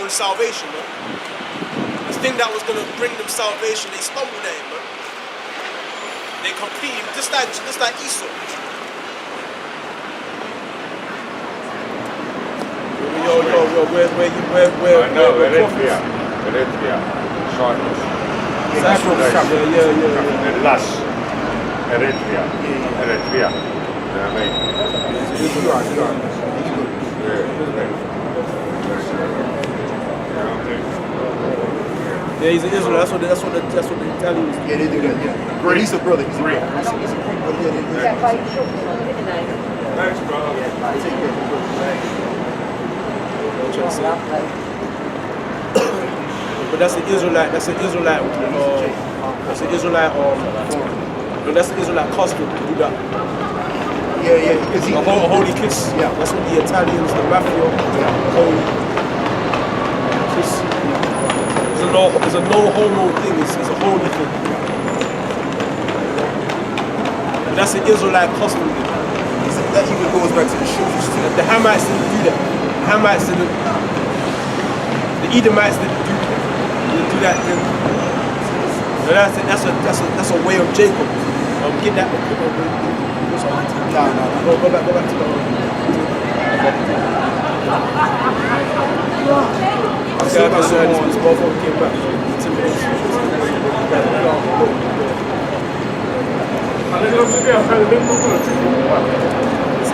own salvation, man. The thing that was going to bring them salvation, they stumbled at it, man. They completely, just like Esau. Yo, where Eritrea. Cyprus. And Las. Eritrea. You know what I mean? Yeah, he's an Israel. That's what the Italians. Yeah, they do that. Yeah. Great. He's a brother. He's a brother. Thanks, bro. But that's an Israelite. That's an Israelite. That's an Israelite. No, that's an Israelite custom to do that. Yeah. Because A holy kiss. Yeah. That's what the Italians, the mafia, holy kiss. It's a no homo thing. It's a holy thing. But that's an Israelite custom. that even goes back to the shoes too. The Hamites didn't do that. The Hamites didn't. The Edomites didn't do that thing. So that's a way of Jacob. Get that. No. Go back to the. Both of them came back.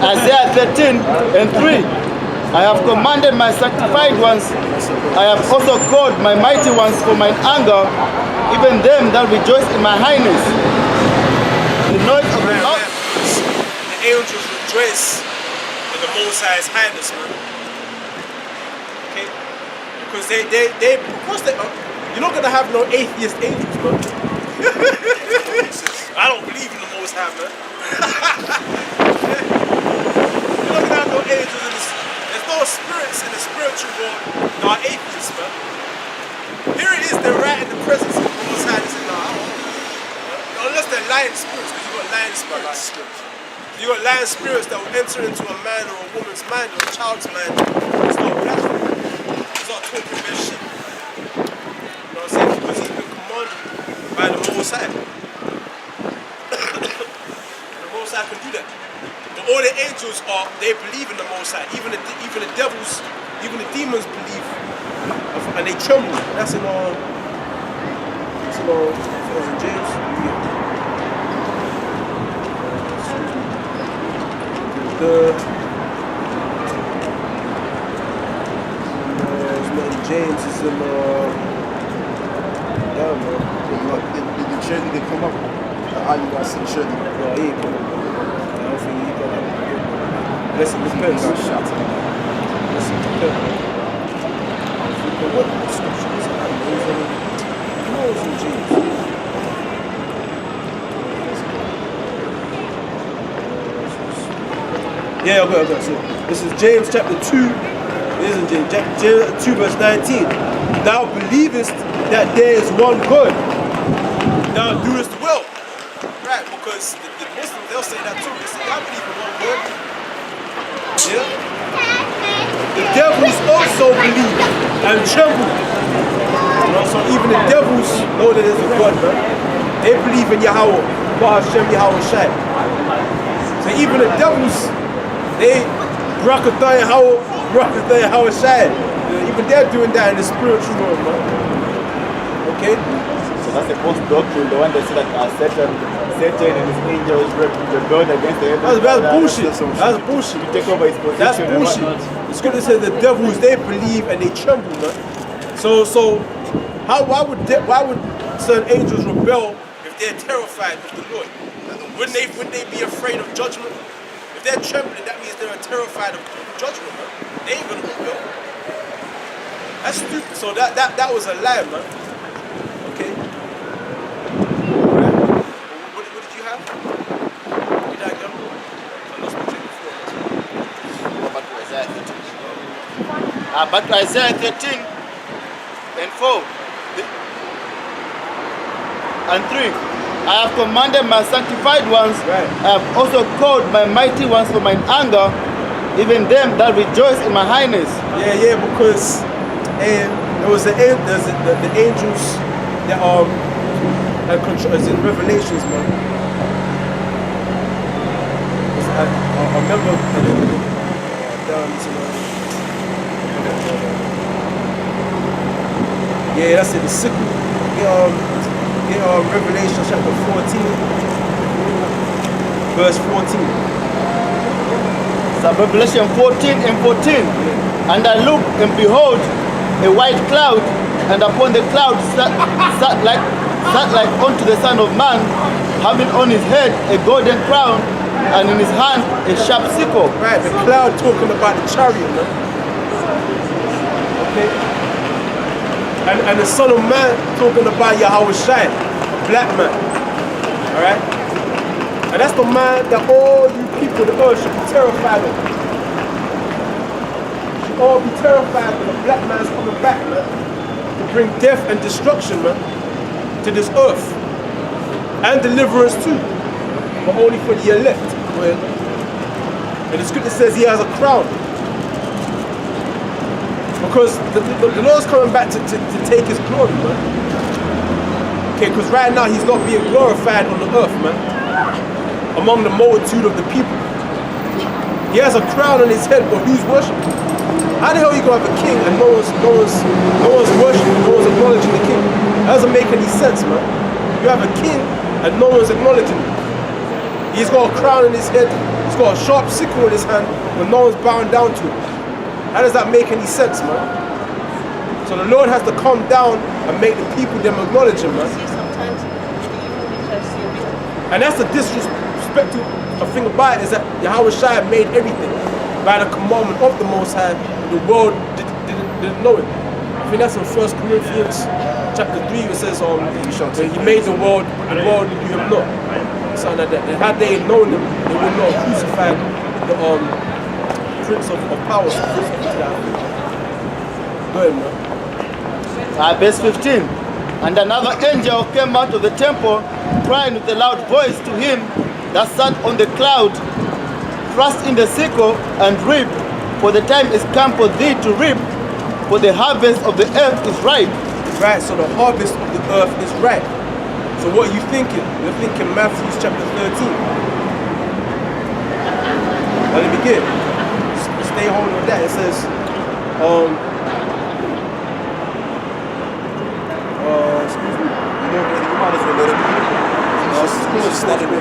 Isaiah 13:3. I have commanded my sanctified ones. I have also called my mighty ones for mine anger, even them that rejoice in my highness. The noise of the Lord. The angels rejoice in the Most High's highness, man. Okay? Because you're not gonna have no atheist angels, man. I don't believe in the Most High, man. You're not gonna have no angels in this. There's no spirits in the spiritual world that are atheists, man. Here it is, they're right in the presence of the Most High. They say, no, I don't know. Unless they're lying spirits, because you got lying spirits. You got lying spirits that will enter into a man or a woman's mind or a child's mind. It's not blasphemy. It's not talking their shit. You know what I'm saying? Because he's been commanded by the Most High. The Most High can do that. But all the angels they believe in the Most High. Even the devils, even the demons believe. And they tremble. That's in James. It's not in James, it's in Did the Shirley they come up? How you guys see the Shirley? no, he ain't coming. I don't think he got that. Listen, it depends. Listen, it depends. What scriptures are amazing? No, it's in James. Yeah, okay. So this is James chapter 2. It isn't James. James 2 verse 19. Thou believest that there is one God. Thou doest well. Right, because the Muslims, they'll say that too. They say, I believe in one God. Yeah. The devils also believe and tremble. You know, so even the devils know that there's a God, man. They believe in Yahweh, Hashem, Yahweh Shai. So even the devils, they Rakatha Yahweh Shai. Even they're doing that in the spiritual world, man. Okay? So that's a false doctrine, the one that said that Satan and his angels rebelled against the heavens. That's bullshit. That's bullshit. To take over his position. That's bullshit. The scripture says the devils, they believe and they tremble, man. So why would certain angels rebel if they're terrified of the Lord? Wouldn't they be afraid of judgment? If they're trembling, that means they're terrified of judgment, man. They ain't gonna rebel. That's stupid. So that was a lie, man. Okay. Right. What did you have? You died young? I lost my train of thought. Back to Isaiah 13:4 and 3. I have commanded my sanctified ones. Right. I have also called my mighty ones for mine anger, even them that rejoice in my highness. Yeah, because And there was the angels that had control. It's in Revelations, man. I remember down to yeah, that's it. The sickle. Revelation chapter 14, verse 14. So Revelation 14 and 14. And I looked, and behold, a white cloud, and upon the cloud sat like unto the Son of Man, having on his head a golden crown, and in his hand a sharp sickle. Right, the cloud talking about the chariot, man. Okay. And the Son of Man talking about Yahweh Shai, a black man. Alright? And that's the man that all you people of the earth should be terrified of. You should all be terrified when a black man's coming back, man, to bring death and destruction, man, to this earth. And deliverance too. But only for the elect. And the scripture says he has a crown. Because the Lord's coming back to take his glory, man. Okay, because right now he's not being glorified on the earth, man. Among the multitude of the people. He has a crown on his head, but who's worshiping? How the hell are you gonna have a king and no one's worshiping, no one's acknowledging the king? That doesn't make any sense, man. You have a king and no one's acknowledging him. He's got a crown on his head, he's got a sharp sickle in his hand, but no one's bowing down to him. How does that make any sense, man? So the Lord has to come down and make the people them acknowledge him, man. And that's the disrespectful thing about it, is that Yahweh Shai made everything by the commandment of the Most High. The world didn't know it. I think that's in 1 Corinthians chapter 3, it says he made the world knew him not. Something like that. And had they known him, they would not have crucified the Prince of Power. Go ahead, man. Verse 15. And another angel came out of the temple, crying with a loud voice to him that sat on the cloud, thrust in the sickle and reap, for the time is come for thee to reap, for the harvest of the earth is ripe. Right, so the harvest of the earth is ripe. So what are you thinking? You're thinking Matthew chapter 13. Now let me get it. Stay holding with that. It says, excuse me. You might as well let it be.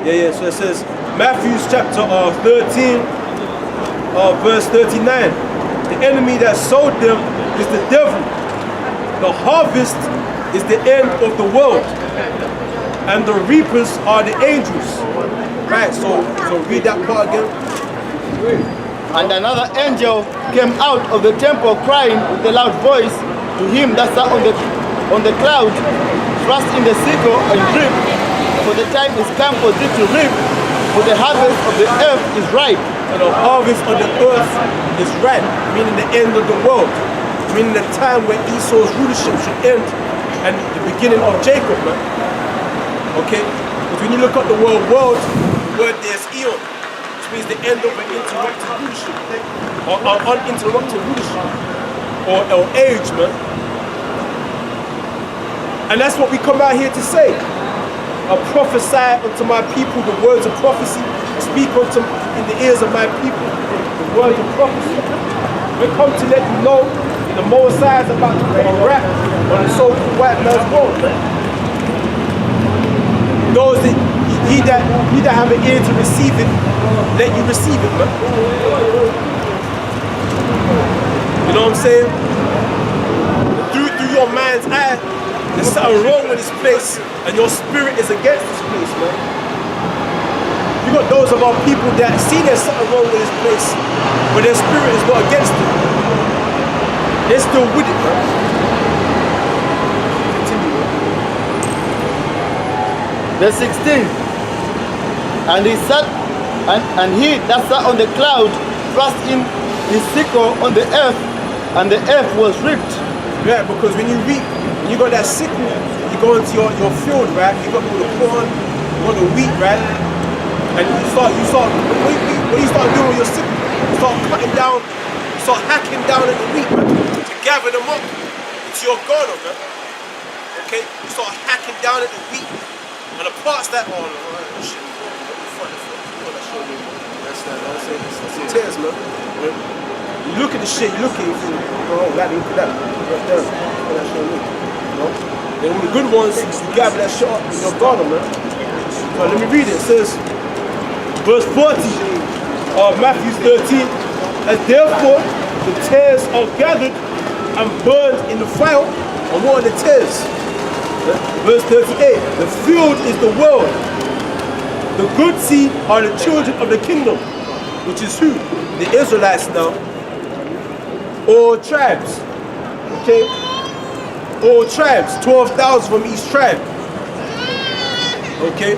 Yeah, so it says, Matthew chapter 13, verse 39. The enemy that sowed them is the devil. The harvest is the end of the world. And the reapers are the angels. Right, so read that part again. And another angel came out of the temple crying with a loud voice to him that sat on the cloud, thrust in the sickle and reap, for the time is come for thee to reap, for the harvest of the earth is ripe. And the harvest of the earth is ripe, meaning the end of the world, meaning the time where Esau's rulership should end and the beginning of Jacob, man. Okay? Because when you look at the word world, the word there's eon, which means the end of an interrupted rulership, or uninterrupted rulership, or age, man. And that's what we come out here to say. I prophesy unto my people the words of prophecy. Speak unto in the ears of my people the words of prophecy. We come to let you know the Messiah is about to put a rap on the so-called white man's world, man. Those that he that have an ear to receive it, let you receive it, man. You know what I'm saying? Through your mind's eye, there's something wrong with this place, and your spirit is against this place, man. You got those of our people that see there's something wrong with this place, but their spirit is not against it. They're still with it, man. Continue, man. Verse 16. And he sat, and he that sat on the cloud thrust in his sickle on the earth, and the earth was ripped. Yeah, because when you reap, when you got that sickle, you go into your field, right? You got all the corn, you got the wheat, right? And what you start doing with your sickle, you start cutting down, you start hacking down at the wheat, man, to gather them up into your garner, man. Okay? You start hacking down at the wheat and the parts that shit. That's tears, man. You look at the shit, you look at it, you think, oh, look at that. Right there. What that shit look. You know? Then with the good ones, you gather that shit up in your garner, man. So let me read it. It says, verse 40 of Matthew 13, as therefore the tares are gathered and burned in the fire, and what are the tares? Verse 38, the field is the world. The good seed are the children of the kingdom, which is who? The Israelites now. All tribes. Okay? All tribes. 12,000 from each tribe. Okay?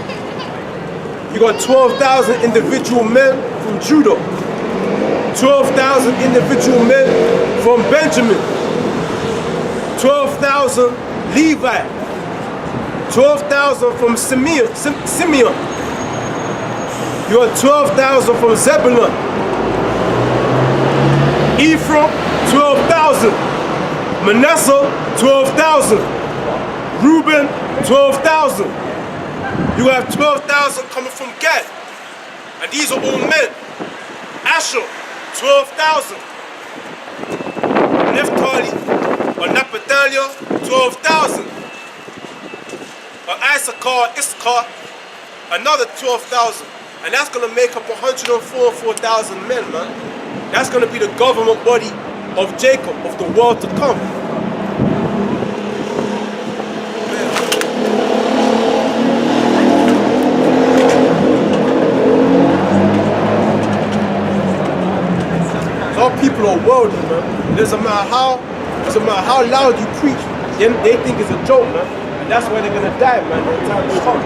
You got 12,000 individual men from Judah. 12,000 individual men from Benjamin. 12,000 Levi. 12,000 from Simeon. You got 12,000 from Zebulun. Ephraim, 12,000. Manasseh, 12,000. Reuben, 12,000. You have 12,000 coming from Gad. And these are all men. Asher, 12,000. Naphtali, or Naphtali, 12,000. Issachar, another 12,000. And that's going to make up 104,000 men, man. That's going to be the government body of Jacob, of the world to come. Our people are worldly, man. It doesn't matter how loud you preach, they think it's a joke, man. And that's why they're going to die, man, when the time will come.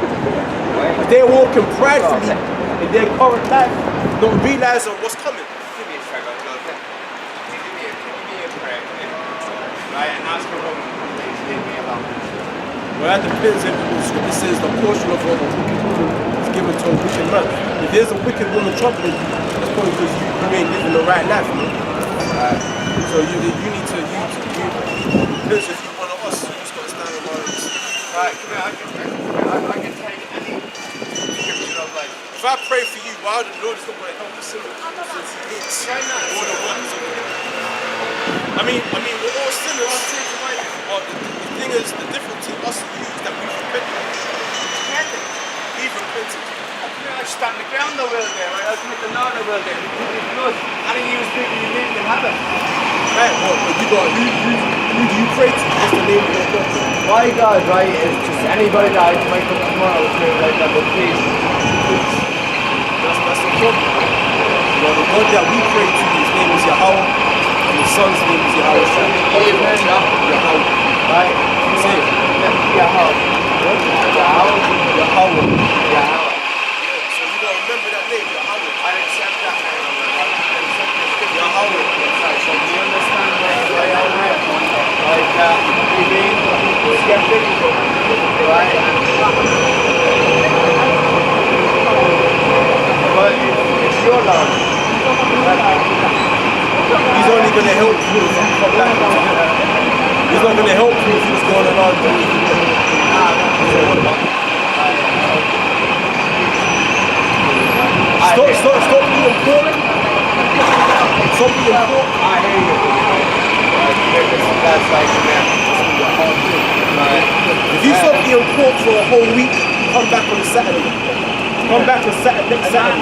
If they're walking pridefully in their current life, not realizing what's coming. Do me a favour, Lord. Give me a prayer, right? And ask for Roman, please leave me alone. Well, that depends if the scripture says the portion of a wicked woman is given to a wicked man. If there's a wicked woman troubling you, that's probably because you ain't living the right life, man. So you need to depends if you're one of us. You just got to stand on our own. Right, come here, I can take any description of like. If I pray for you, why the Lord is not going to help the sinner? Since he hates all the ones of him. I mean, we're all sinners. But the thing is, the difference between us and you is that we've repented. We've repented. I stand the ground the world there, right? I commit the law the world there. Blood. And he used people you didn't even have it. Right, but you got who do you pray to? What's the name of your God? My God, right, is just anybody that I might come tomorrow and say like that, but please. That's the problem. You know, the God that we pray to, his name is Yahweh, and his son's name is Yahweh. Yahweh. Right? Say it. Yahweh. Yahweh. Yahweh. So you gotta remember that name, Yahweh. I accept that name. I accept this. Yahweh. So do you understand why I have like being skeptical, right? But it's your love. He's only gonna help you if you come back to him. He's not gonna help you if you're going around doing Stop being poor. Stop being poor. I hear you. That's like If you stop eating pork for a whole week, come back on Saturday. Come back on Saturday, next Saturday.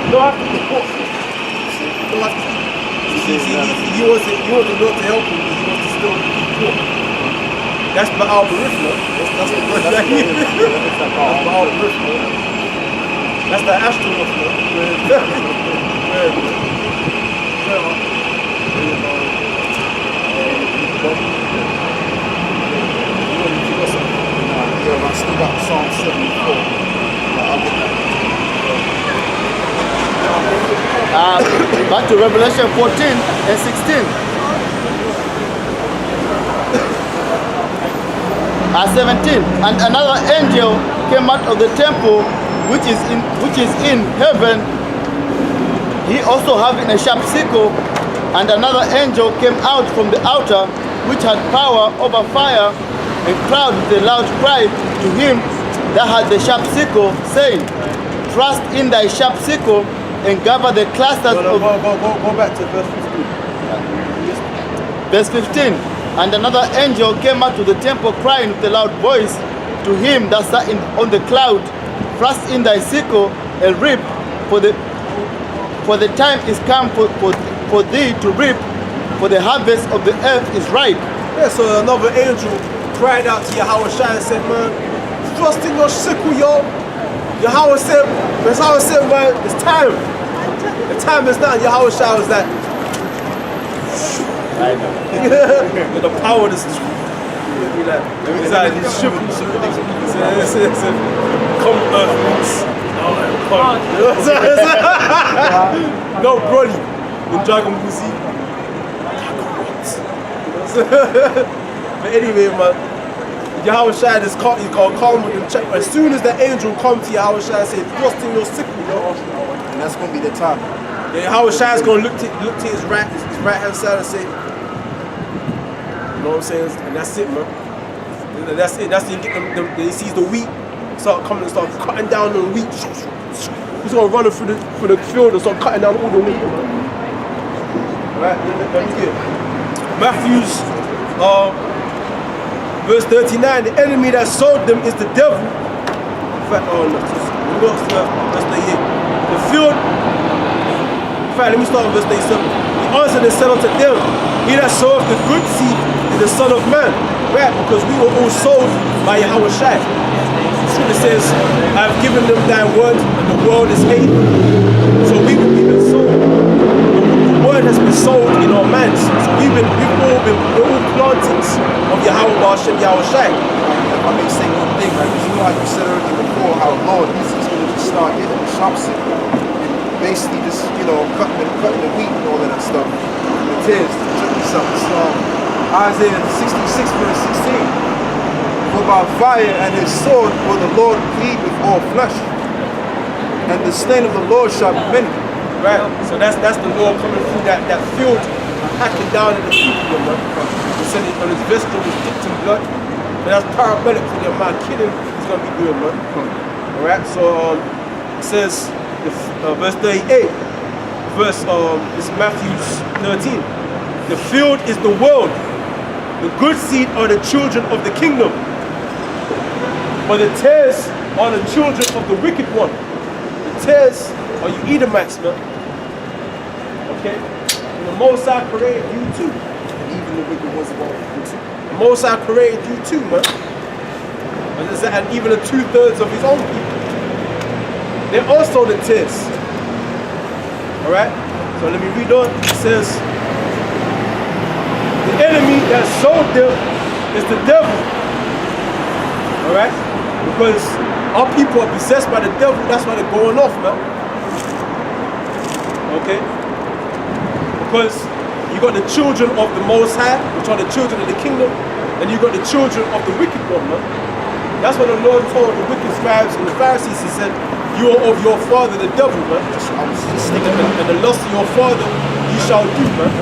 You don't have to eat pork. You don't have to eat. He wants the Lord to help him, but he wants to still eat pork. That's Baal Barith, man. That's the word that he is. That's Baal Barith, man. That's the Ashtaroth, I still got Psalm 74. Back to Revelation 14 and 16. 17. And another angel came out of the temple which is in heaven, he also having a sharp sickle, and another angel came out from the altar, which had power over fire, and cried with a loud cry to him that had the sharp sickle, saying, Thrust in thy sharp sickle, and gather the clusters of... Go back to verse 15. Verse 15. And another angel came out to the temple, crying with a loud voice to him that sat on the cloud, Thrust in thy sickle, and reap, for the time is come for thee to reap, for the harvest of the earth is ripe. Yeah, so another angel cried out to Yahweh Shai and said, man, thrust in your sickle, yo. Yahweh said, man, it's time. The time is now. Yahweh Shai was like, I know. with the power of this. It's like, come earth roots. No, Broly, in Dragon Ball Z. But anyway, man, Yahweh Shai is calm with them check. As soon as the angel comes to Yahweh Shai and says, thrust in your sickle, yo. And that's going to be the time. Yeah, Yahweh Shai is going to look to his right hand side and say, you know what I'm saying? And that's it, man. That's it. That's it. He sees the wheat start coming and start cutting down the wheat. He's going to run through the field and start cutting down all the wheat, man. Alright, let me get Matthew's verse 39. The enemy that sold them is the devil. In fact, verse 38. The field. In fact, let me start with verse 37. He answered and said unto them, He that soweth the good seed is the Son of Man. Right? Because we were all sold by Yahweh Shai. It says, I have given them thy word, and the world is hated. So we've been sold. The word has been sold in our minds. So we're all plantings of Yahweh Hashem, Yahweh Shai. If I may say one thing, right? Because you know how you said earlier before, how Lord, he's going to just start getting the sharp sickle. Basically just, cutting the wheat and all of that stuff. It is, check this out. So, Isaiah 66 verse 16. For by fire and his sword will the Lord plead with all flesh, and the slain of the Lord shall be many. Right? So that's the Lord coming through that field, hacking down at the people, man. He said on his vesture was dipped in blood. And that's parabolic to the amount of killing he's going to be doing, man. Alright, so it says, verse 38, this is Matthew's 13. The field is the world. The good seed are the children of the kingdom. But the tares are the children of the wicked one. The tares are you Edomites, man. Okay? And the Most High created you too. Even the wicked ones about you too. The Most High created you too, man. And even the 2/3 of his own people. They're also the tares. Alright? So let me read on. It says, the enemy that sold them is the devil. Alright? Because our people are possessed by the devil, that's why they're going off, man. Okay? Because you got the children of the Most High, which are the children of the kingdom, and you got the children of the wicked one, man. That's what the Lord told the wicked scribes and the Pharisees. He said, you are of your father, the devil, man. And the lust of your father you shall do, man.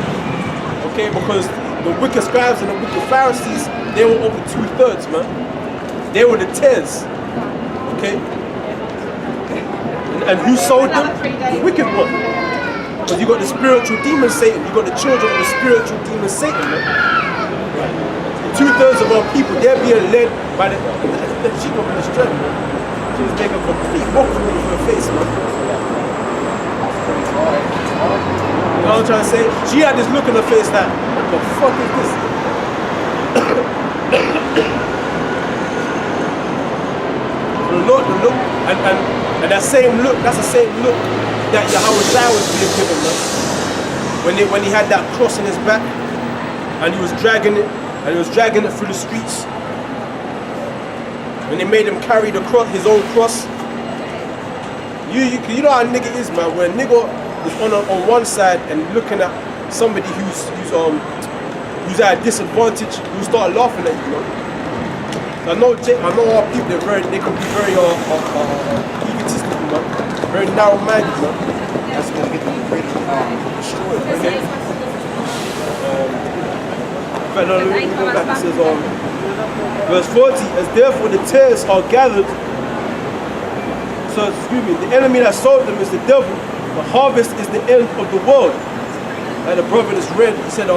Okay? Because the wicked scribes and the wicked Pharisees, they were over 2/3, man. They were the tares. Okay? And who sold them? The wicked one. Because you got the spiritual demon Satan, you got the children of the spiritual demon Satan, man. 2/3 of our people, they're being led by the sheep of the strength, man. She's making a complete mockery of her face, man. You know what I'm trying to say? She had this look in her face like, what the fuck is this? The look, and that same look, that's the same look that Yahweh Shai was being given, man. When he had that cross in his back, and he was dragging it through the streets. When they made him carry the cross, his own cross. You know how a nigga is, man. When a nigga is on one side and looking at somebody who's at a disadvantage, you start laughing at you, man. I know our people, they can be very egotistical Very narrow-minded, man. That's gonna get them ready to destroyed. Okay. But no, let me go back. It says, verse 40, as therefore the tares are gathered, so excuse me, the enemy that sowed them is the devil, the harvest is the end of the world. And the brother that's read, he said,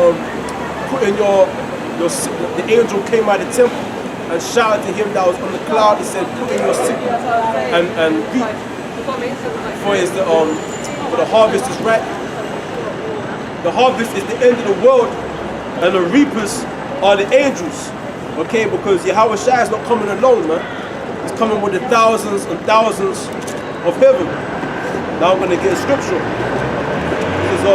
put in the angel came out of the temple and shouted to him that was on the cloud. He said, put in your sickle and reap. For the harvest is ripe. The harvest is the end of the world, and the reapers are the angels. Okay, because Yahweh Shai is not coming alone, man. He's coming with the thousands and thousands of heaven. Now I'm gonna get a scripture. This is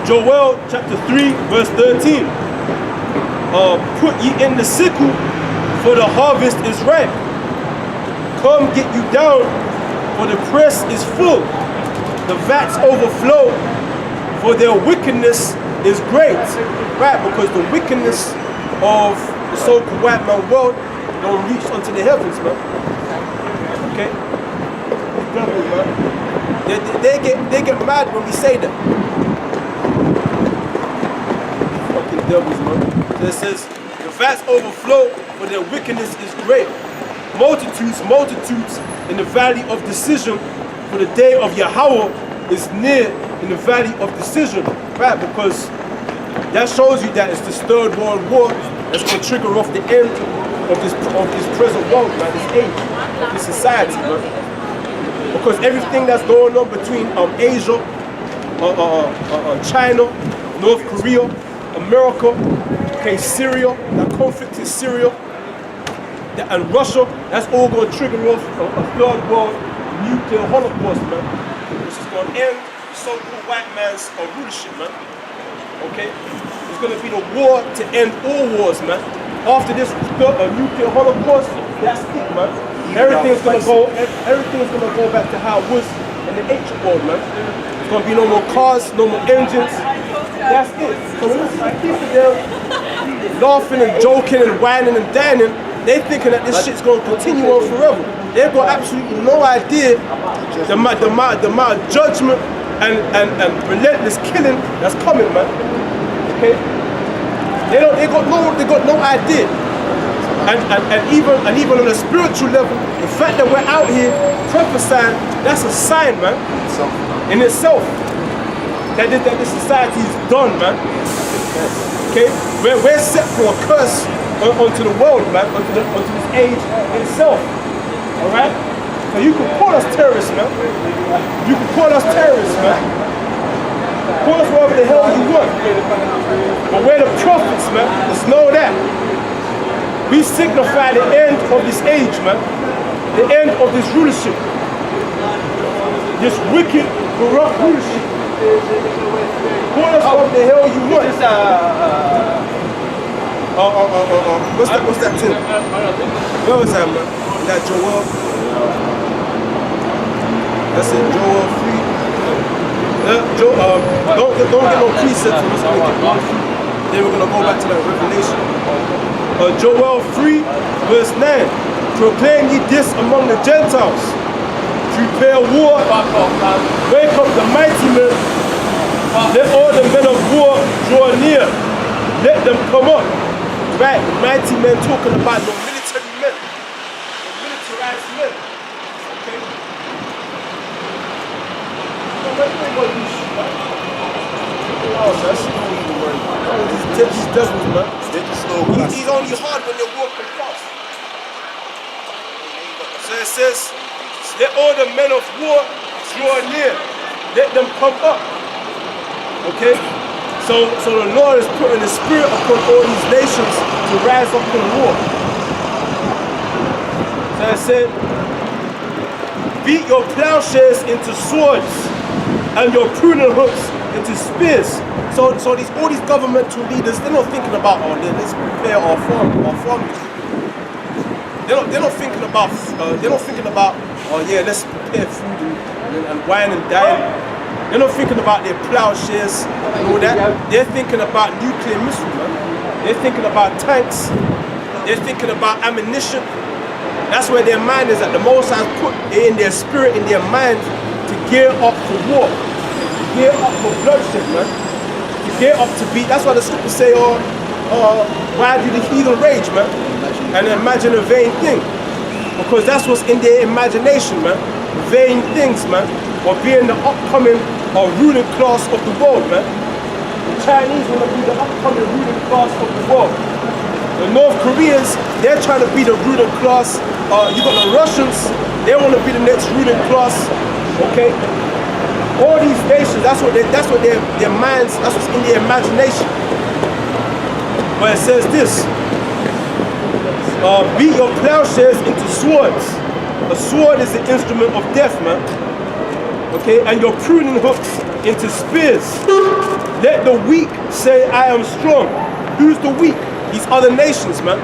Joel chapter 3, verse 13. Put ye in the sickle, for the harvest is ripe. Come get you down, for the press is full. The vats overflow, for their wickedness is great. Right, because the wickedness of the so-called white man world don't reach unto the heavens, man. Okay? They get mad when we say that. Fucking devils, man. So it says, the vats overflow, for their wickedness is great. Multitudes in the valley of decision, for the day of Yahweh is near in the valley of decision. Right, because that shows you that it's this third world war that's going to trigger off the end of this present world, man, this age, of this society, man. Because everything that's going on between Asia, China, North Korea, America, okay, Syria, that conflict in Syria, and Russia, that's all going to trigger off a third world nuclear holocaust, man, which is going to end the so-called white man's rulership, man. Okay? It's going to be the war to end all wars, man. After this nuclear holocaust, that's it, man. Everything's going to go back to how it was in the ancient world, man. There's going to be no more cars, no more engines. That's it. So when it's like people there laughing and joking and whining and dining, they thinking that this shit's going to continue on forever. They've got absolutely no idea the amount of judgment and relentless killing that's coming, man. Okay? They got no idea. And even on a spiritual level, the fact that we're out here prophesying, that's a sign, man, in itself. That this society is done, man. Okay? We're set for a curse onto the world, man, onto this age itself. Alright? So you can call us terrorists, man. You can call us terrorists, man. Call us whatever the hell you want. But we're the prophets, man. Just know that. We signify the end of this age, man. The end of this rulership. This wicked, corrupt rulership. Call us whatever the hell you want. What's that too? Where was that, man? That Joel? That's it, Joel 3. Don't get no precepts from us. Then we're going to go back to that Revelation. Joel 3, verse 9. Proclaim ye this among the Gentiles. Prepare war. Wake up the mighty men. Let all the men of war draw near. Let them come up. Right, the mighty men talking about the military men. The militarized men. Okay? These devils, man. He's only hard when you're walking fast. So it says, let all the men of war draw near. Let them come up. Okay? So the Lord is putting the spirit upon all these nations to rise up in war. So I said, beat your plowshares into swords and your pruning hooks into spears. So all these governmental leaders, they're not thinking about, let's prepare our farmers. They're not thinking about, let's prepare food and wine and dine. They're not thinking about their plowshares and all that. They're thinking about nuclear missiles, man. They're thinking about tanks. They're thinking about ammunition. That's where their mind is at. The Most High put in their spirit, in their mind, to gear up for war, to gear up for bloodshed, man. To gear up to be. That's why the scriptures say, why do the heathen rage, man? And imagine a vain thing. Because that's what's in their imagination, man. Vain things, man. Or being the upcoming or ruling class of the world, man. The Chinese want to be the upcoming ruling class of the world. The North Koreans, they're trying to be the ruling class. You got the Russians, they want to be the next ruling class. Okay? All these nations, that's what their minds, that's what's in their imagination. But it says this. Beat your plowshares into swords. A sword is the instrument of death, man. Okay, and your pruning hooks into spears. Let the weak say, I am strong. Who's the weak? These other nations, man.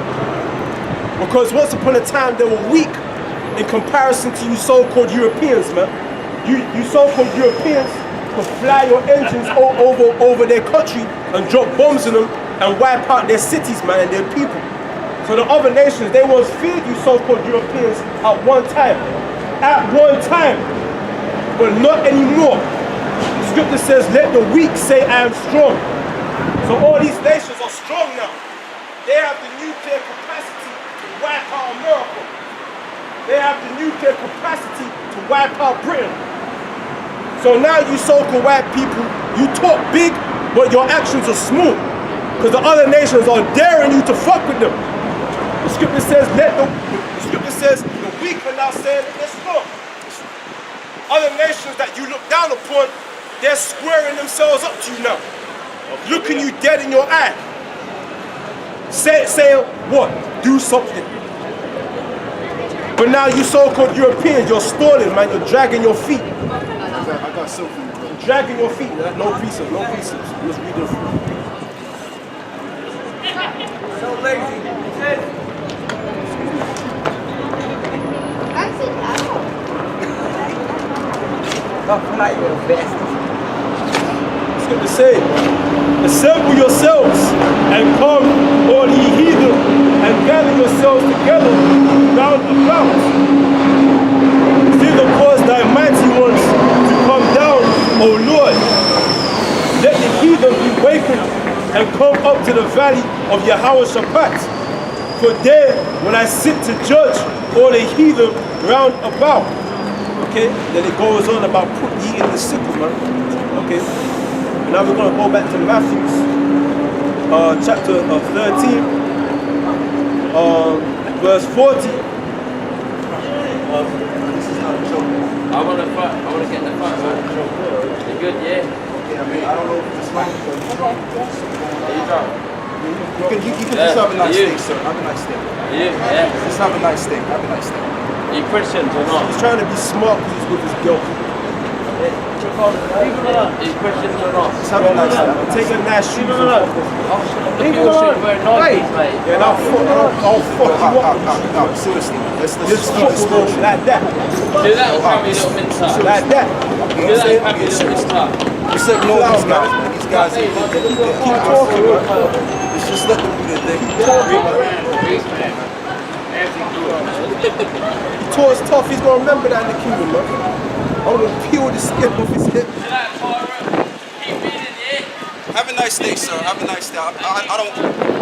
Because once upon a time they were weak in comparison to you so-called Europeans, man. You so-called Europeans could fly your engines over their country and drop bombs in them and wipe out their cities, man, and their people. So the other nations, they once feared you so-called Europeans at one time. At one time. But not anymore. The scripture says, let the weak say I am strong. So all these nations are strong now. They have the nuclear capacity to wipe out America. They have the nuclear capacity to wipe out Britain. So now you so-called white people, you talk big, but your actions are small. Because the other nations are daring you to fuck with them. The scripture says, the weak are now saying that they're strong. Other nations that you look down upon, they're squaring themselves up to you now. Looking you dead in your eye. Saying what? Do something. But now you so-called Europeans, you're stalling, man. You're dragging your feet. I got something. You're dragging your feet. No precepts, no precepts. Let's read them. So lazy. Like your best. It's good to say, assemble yourselves and come, all ye heathen, and gather yourselves together round about. Thither cause thy mighty ones to come down, O Lord. Let the heathen be wakened and come up to the valley of Yehoshaphat. For there will I sit to judge all the heathen round about. Okay, then it goes on about put ye in the sickle, man. Okay, and now we're going to go back to Matthew, chapter 13, verse 40. I want to get the fight, man. You good, yeah? Yeah, I mean, I don't know if it's like Are you drunk? you can just have a nice steak, sir. Have a nice steak. Yeah? Just have a nice steak. Have a nice steak. Are you Christians or not? He's trying to be smart because he's with his girl. Are you Christians or not? Just have a nice steak. Take a nice shoe. Look at your shit, wearing Nikes, mate. Yeah, and I'll fuck you up. No, seriously. Let's Just keep it football spiritual. like that. Do that or have me a little mince up? Like that. Do that or have me a little mince up? Just ignore these guys, man. These guys, Keep talking, man. just let them do their thing. He tore his tough, he's gonna remember that in the kingdom, man. I'm gonna peel the skin off his head. Keep reading, yeah? Have a nice day, sir. Have a nice day. I don't.